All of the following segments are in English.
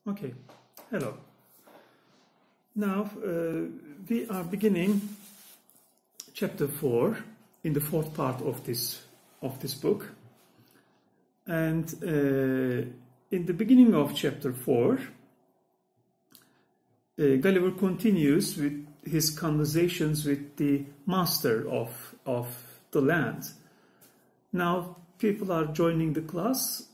Okay, hello. Now we are beginning chapter 4 in the fourth part of this book, and in the beginning of chapter 4, Gulliver continues with his conversations with the master of the land. Now people are joining the class.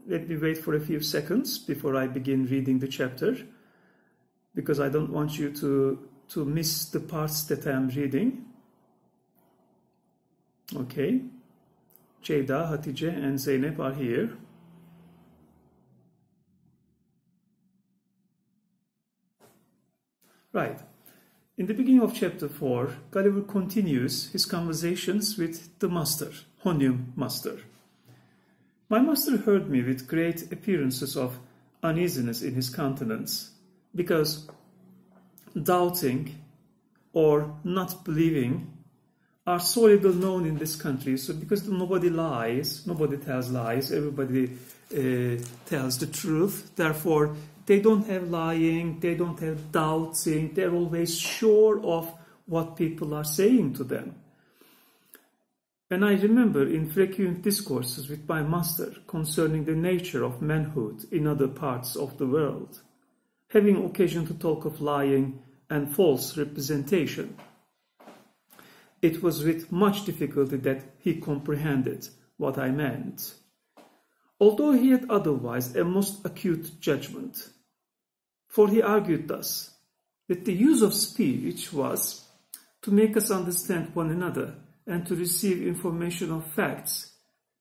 Let me wait for a few seconds before I begin reading the chapter, because I don't want you to miss the parts that I'm reading. Okay. Ceyda, Hatice, and Zeynep are here. Right. In the beginning of chapter 4, Gulliver continues his conversations with the master, Honium Master. My master heard me with great appearances of uneasiness in his countenance, because doubting or not believing are so little known in this country. So because nobody lies, nobody tells lies, everybody tells the truth. Therefore, they don't have lying, they don't have doubting, they're always sure of what people are saying to them. And I remember in frequent discourses with my master concerning the nature of manhood in other parts of the world, having occasion to talk of lying and false representation. It was with much difficulty that he comprehended what I meant, although he had otherwise a most acute judgment. For he argued thus, that the use of speech was to make us understand one another and to receive information of facts.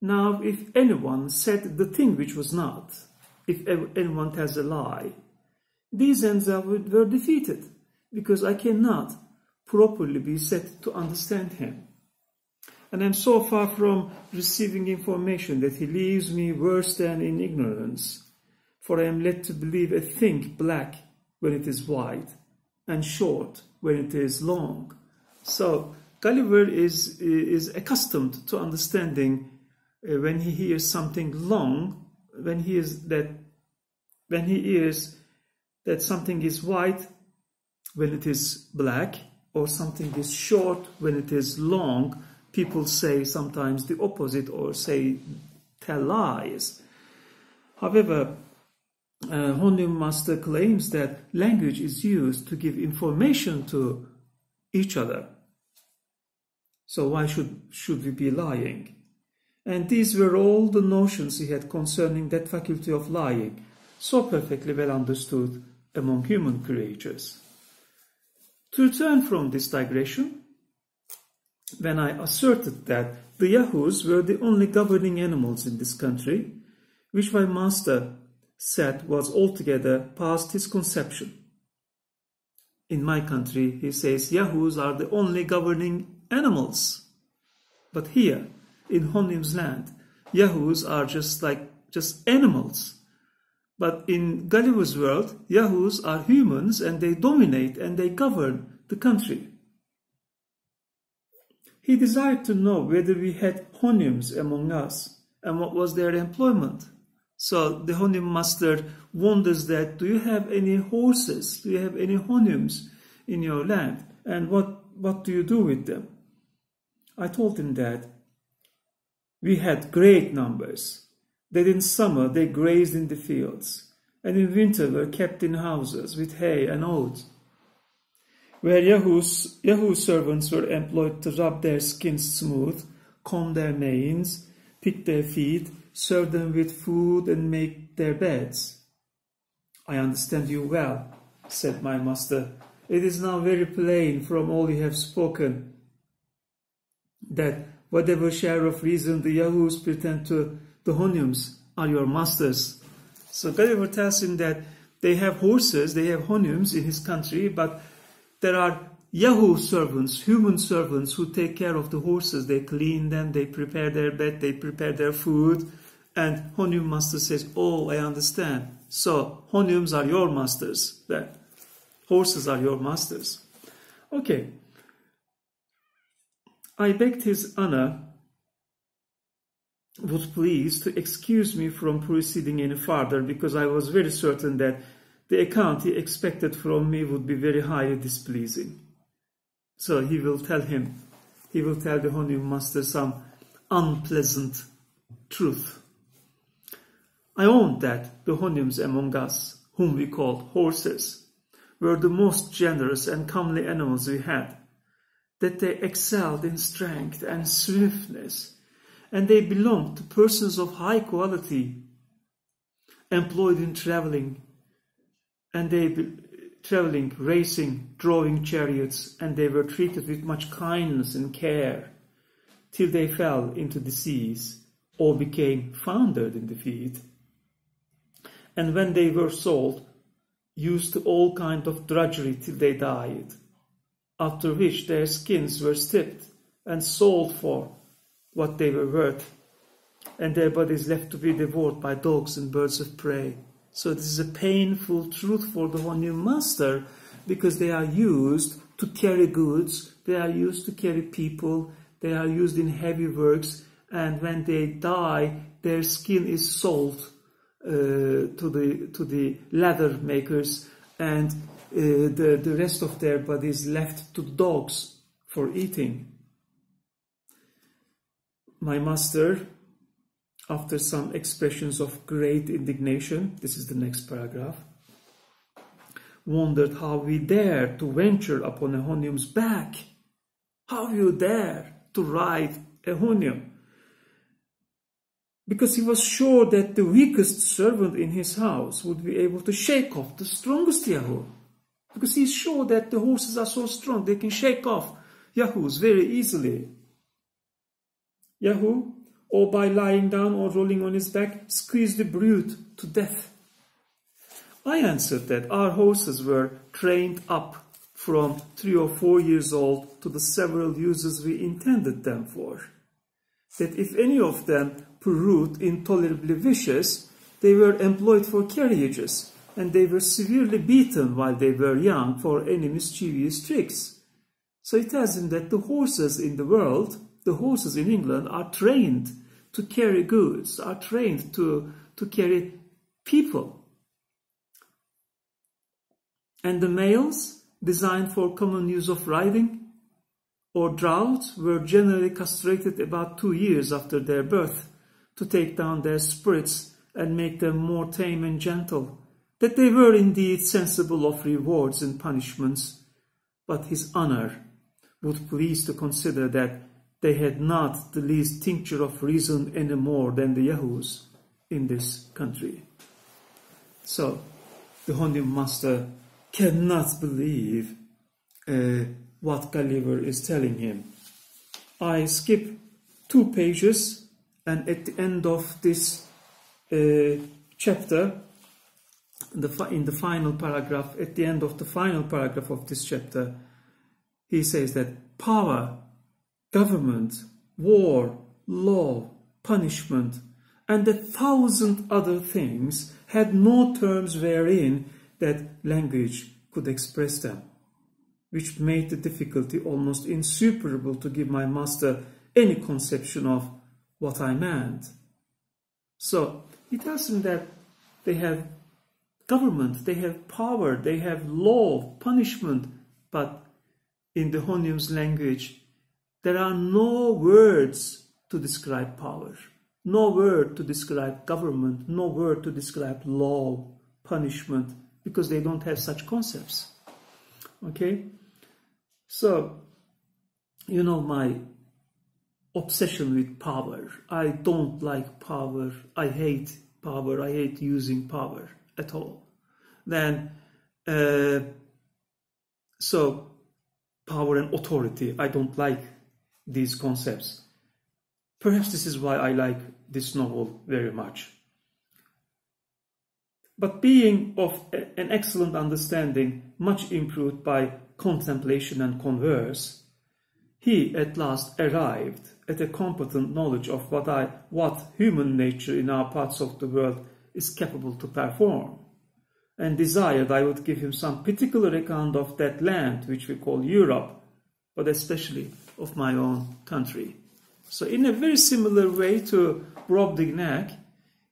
Now, if anyone said the thing which was not, if anyone tells a lie, these ends were defeated, because I cannot properly be said to understand him. And I am so far from receiving information that he leaves me worse than in ignorance, for I am led to believe a thing black when it is white, and short when it is long. So Gulliver is accustomed to understanding when he hears something long, when he hears that something is white when it is black, or something is short when it is long. People say sometimes the opposite, or tell lies. However, Honium Master claims that language is used to give information to each other. So why should we be lying? And these were all the notions he had concerning that faculty of lying, so perfectly well understood among human creatures. To return from this digression, when I asserted that the Yahoos were the only governing animals in this country, which my master said was altogether past his conception. In my country, he says, Yahoos are the only governing animals. But here, in Honium's land, Yahoos are just animals. But in Gulliver's world, Yahoos are humans, and they dominate and they govern the country. He desired to know whether we had Honiums among us and what was their employment. So the Honium Master wonders that, do you have any horses? Do you have any Honiums in your land? And what do you do with them? I told him that we had great numbers, that in summer they grazed in the fields, and in winter were kept in houses with hay and oats, where Yahoo servants were employed to rub their skins smooth, comb their manes, pick their feet, serve them with food, and make their beds. I understand you well, said my master. It is now very plain from all you have spoken that whatever share of reason the Yahoos pretend to, the Honiums are your masters. So Gulliver tells him that they have horses, they have Honiums in his country, but there are Yahoo servants, human servants, who take care of the horses. They clean them, they prepare their bed, they prepare their food. And Honium Master says, oh, I understand. So Honiums are your masters, then horses are your masters. Okay. I begged his honor would please to excuse me from proceeding any farther, because I was very certain that the account he expected from me would be very highly displeasing. So he will tell the Honyum master some unpleasant truth. I owned that the Honyums among us, whom we called horses, were the most generous and comely animals we had, that they excelled in strength and swiftness, and they belonged to persons of high quality, employed in traveling, racing, drawing chariots, and they were treated with much kindness and care, till they fell into the seas, or became foundered in the feet. And when they were sold, used to all kind of drudgery till they died, after which their skins were stripped and sold for what they were worth, and their bodies left to be devoured by dogs and birds of prey. So this is a painful truth for the Honyum master, because they are used to carry goods, they are used to carry people, they are used in heavy works, and when they die, their skin is sold to the leather makers, and the rest of their body is left to dogs for eating. My master, after some expressions of great indignation, this is the next paragraph, wondered how we dared to venture upon a Honyum's back. How you dare to ride a Honyum? Because he was sure that the weakest servant in his house would be able to shake off the strongest Yahoo. Because he is sure that the horses are so strong, they can shake off Yahoos very easily. Yahoo, or by lying down or rolling on his back, squeeze the brute to death. I answered that our horses were trained up from 3 or 4 years old to the several uses we intended them for. That if any of them proved intolerably vicious, they were employed for carriages, and they were severely beaten while they were young for any mischievous tricks. So it tells him that the horses in the world, the horses in England, are trained to carry goods, are trained to carry people. And the males, designed for common use of riding or draughts, were generally castrated about 2 years after their birth, to take down their spirits and make them more tame and gentle, that they were indeed sensible of rewards and punishments, but his honour would please to consider that they had not the least tincture of reason any more than the Yahoos in this country. So the Honyum master cannot believe what Gulliver is telling him. I skip 2 pages, and at the end of this chapter, in the final paragraph, at the end of the final paragraph of this chapter, he says that power, government, war, law, punishment, and 1,000 other things had no terms wherein that language could express them, which made the difficulty almost insuperable to give my master any conception of what I meant. So he tells him that they have government, they have power, they have law, punishment, but in the Honyum's language, there are no words to describe power, no word to describe government, no word to describe law, punishment, because they don't have such concepts. Okay? So, you know my obsession with power. I don't like power. I hate power. I hate using power at all. Then, so power and authority, I don't like these concepts. Perhaps this is why I like this novel very much. But being of an excellent understanding, much improved by contemplation and converse, he at last arrived at a competent knowledge of what human nature in our parts of the world is capable to perform, and desired I would give him some particular account of that land which we call Europe, but especially of my own country. So in a very similar way to Brobdingnag,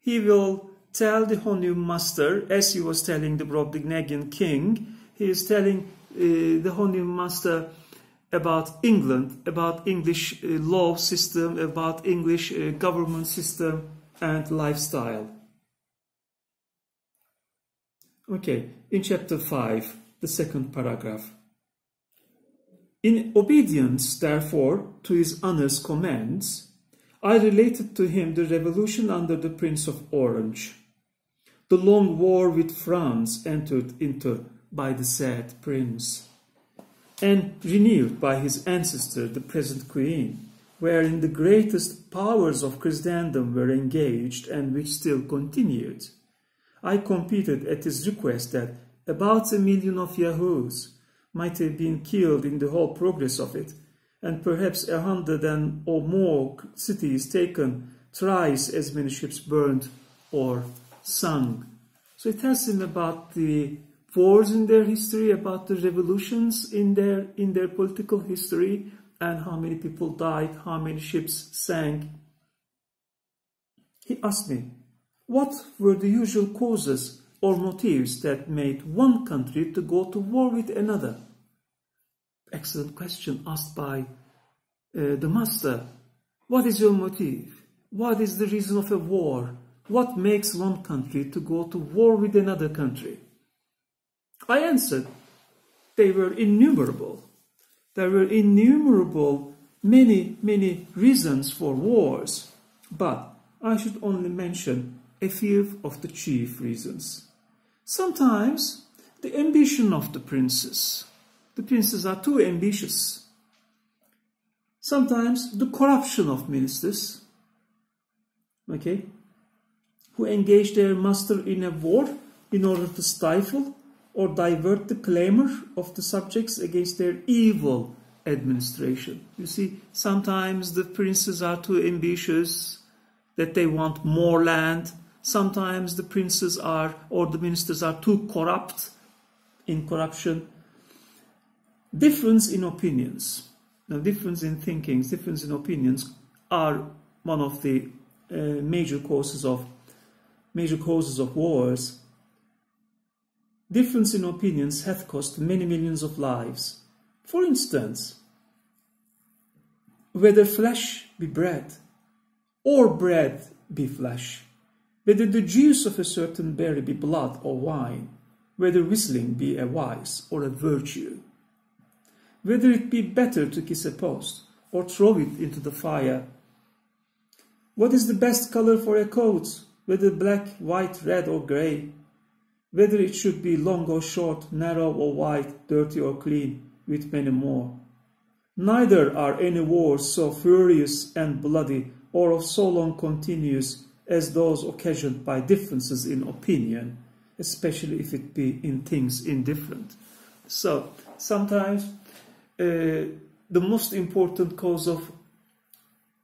he will tell the Honum Master, as he was telling the Brobdingnagian king, he is telling the Honum Master about England, about English law system, about English government system and lifestyle. Okay, in chapter 5, the second paragraph. In obedience, therefore, to his honor's commands, I related to him the revolution under the Prince of Orange, the long war with France entered into by the said prince, and renewed by his ancestor, the present queen, wherein the greatest powers of Christendom were engaged and which still continued. I computed at his request that about 1 million of Yahoos might have been killed in the whole progress of it, and perhaps 100 or more cities taken, thrice as many ships burned or sunk. So it tells him about the wars in their history, about the revolutions in their political history, and how many people died, how many ships sank. He asked me, what were the usual causes or motives that made one country to go to war with another? Excellent question asked by the master. What is your motive? What is the reason of a war? What makes one country to go to war with another country? I answered, they were innumerable. There were innumerable, many reasons for wars, but I should only mention a few of the chief reasons. Sometimes the ambition of the princes. The princes are too ambitious. Sometimes the corruption of ministers, okay, who engage their master in a war in order to stifle or divert the clamor of the subjects against their evil administration. You see, sometimes the princes are too ambitious, that they want more land. Sometimes the princes are, or the ministers are too corrupt in corruption. Difference in opinions, now difference in thinkings, difference in opinions are one of the major causes of wars. Difference in opinions hath cost many millions of lives. For instance, whether flesh be bread, or bread be flesh, whether the juice of a certain berry be blood or wine, whether whistling be a vice or a virtue, whether it be better to kiss a post or throw it into the fire. What is the best color for a coat, whether black, white, red or grey, whether it should be long or short, narrow or wide, dirty or clean, with many more. Neither are any wars so furious and bloody or of so long continuous as those occasioned by differences in opinion, especially if it be in things indifferent. So, sometimes the most important cause of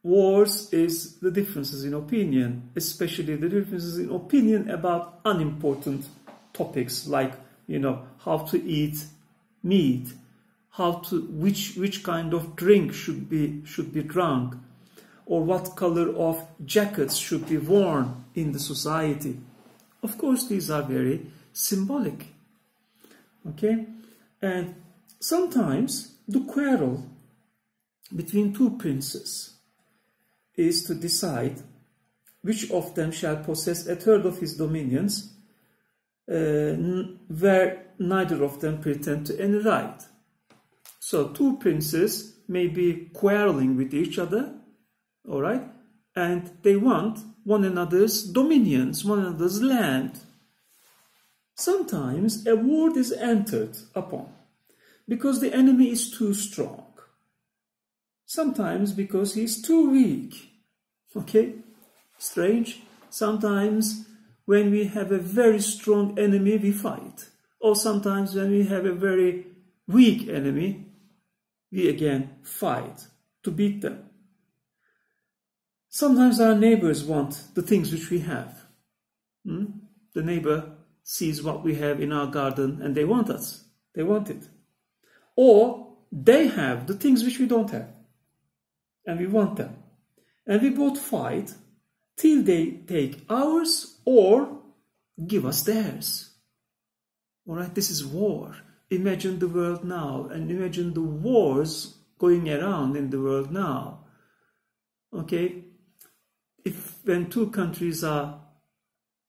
wars is the differences in opinion, especially the differences in opinion about unimportant topics like, how to eat meat, which kind of drink should be drunk, or what color of jackets should be worn in the society. Of course, these are very symbolic. Okay? And sometimes the quarrel between two princes is to decide which of them shall possess a third of his dominions, where neither of them pretend to any right. So two princes may be quarreling with each other, all right, and they want one another's dominions, one another's land. Sometimes a war is entered upon because the enemy is too strong. Sometimes because he is too weak. Okay? Strange. Sometimes when we have a very strong enemy, we fight. Or sometimes when we have a very weak enemy, we again fight to beat them. Sometimes our neighbors want the things which we have. The neighbor sees what we have in our garden and they want us. They want it. Or they have the things which we don't have. And we want them. and we both fight till they take ours or give us theirs. All right, this is war. Imagine the world now, and imagine the wars going around in the world now. Okay, when two countries are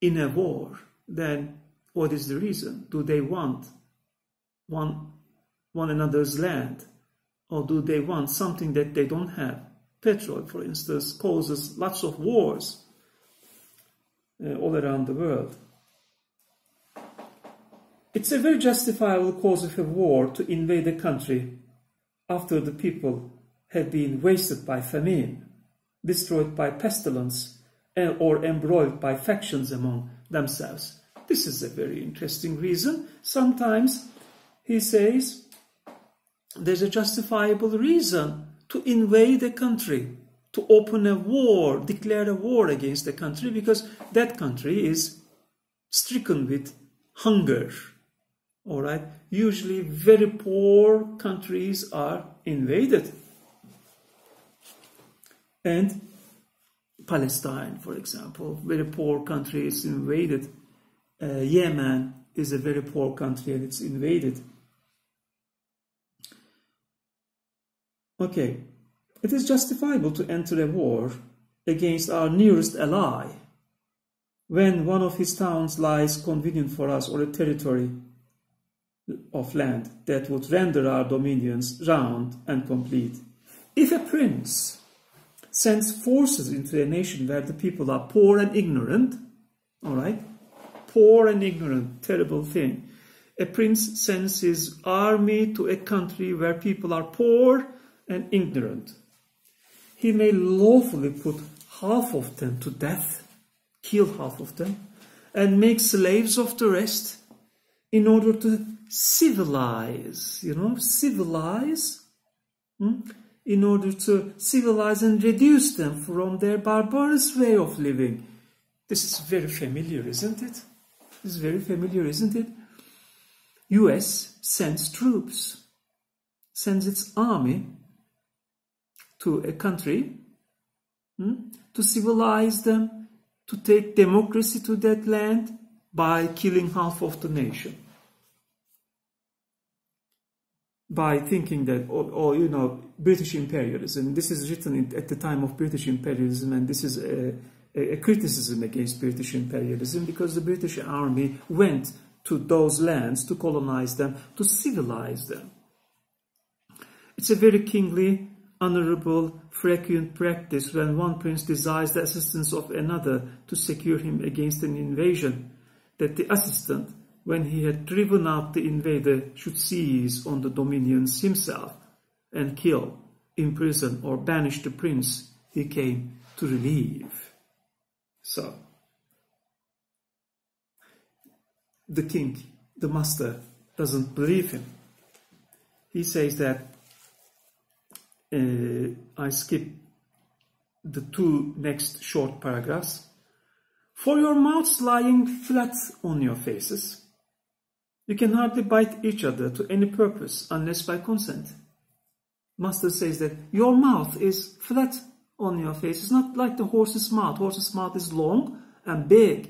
in a war, then what is the reason? Do they want one another's land, or do they want something that they don't have? Petrol, for instance, causes lots of wars all around the world. It's a very justifiable cause of a war to invade a country after the people have been wasted by famine, destroyed by pestilence, or embroiled by factions among themselves. This is a very interesting reason. Sometimes, he says, there's a justifiable reason to invade a country, to open a war, declare a war against a country, because that country is stricken with hunger. All right? Usually very poor countries are invaded. And Palestine, for example, very poor country is invaded. Yemen is a very poor country and it's invaded. Okay, it is justifiable to enter a war against our nearest ally when one of his towns lies convenient for us, or a territory of land that would render our dominions round and complete. If a prince sends forces into a nation where the people are poor and ignorant, all right, poor and ignorant, terrible thing. A prince sends his army to a country where people are poor and ignorant. He may lawfully put half of them to death, kill half of them, and make slaves of the rest in order to civilize, civilize, in order to civilize and reduce them from their barbarous way of living. This is very familiar, isn't it? This is very familiar, isn't it? US sends troops, sends its army to a country to civilize them, to take democracy to that land by killing half of the nation. By thinking that, British imperialism, this is written at the time of British imperialism, and this is a criticism against British imperialism, because the British army went to those lands to colonize them, to civilize them. It's a very kingly, honorable, frequent practice when one prince desires the assistance of another to secure him against an invasion, that the assistant, when he had driven out the invader, should seize on the dominions himself and kill, imprison, or banish the prince he came to relieve. So, the king, the master, doesn't believe him. He says that, I skip the two next short paragraphs. For your mouths lying flat on your faces, you can hardly bite each other to any purpose unless by consent. Master says that your mouth is flat on your face. It's not like the horse's mouth. Horse's mouth is long and big.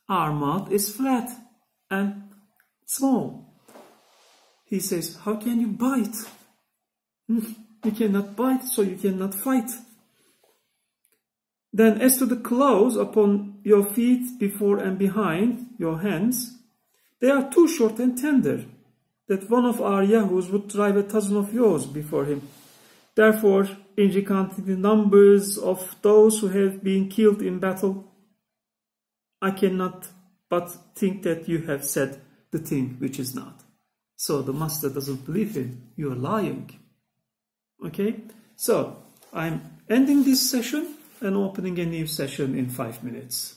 Our mouth is flat and small. He says, how can you bite? You cannot bite, so you cannot fight. Then as to the claws upon your feet, before and behind your hands, they are too short and tender, that one of our Yahoos would drive 1,000 of yours before him. Therefore, in recounting the numbers of those who have been killed in battle, I cannot but think that you have said the thing which is not. So the master doesn't believe him. You are lying. Okay? So, I'm ending this session and opening a new session in 5 minutes.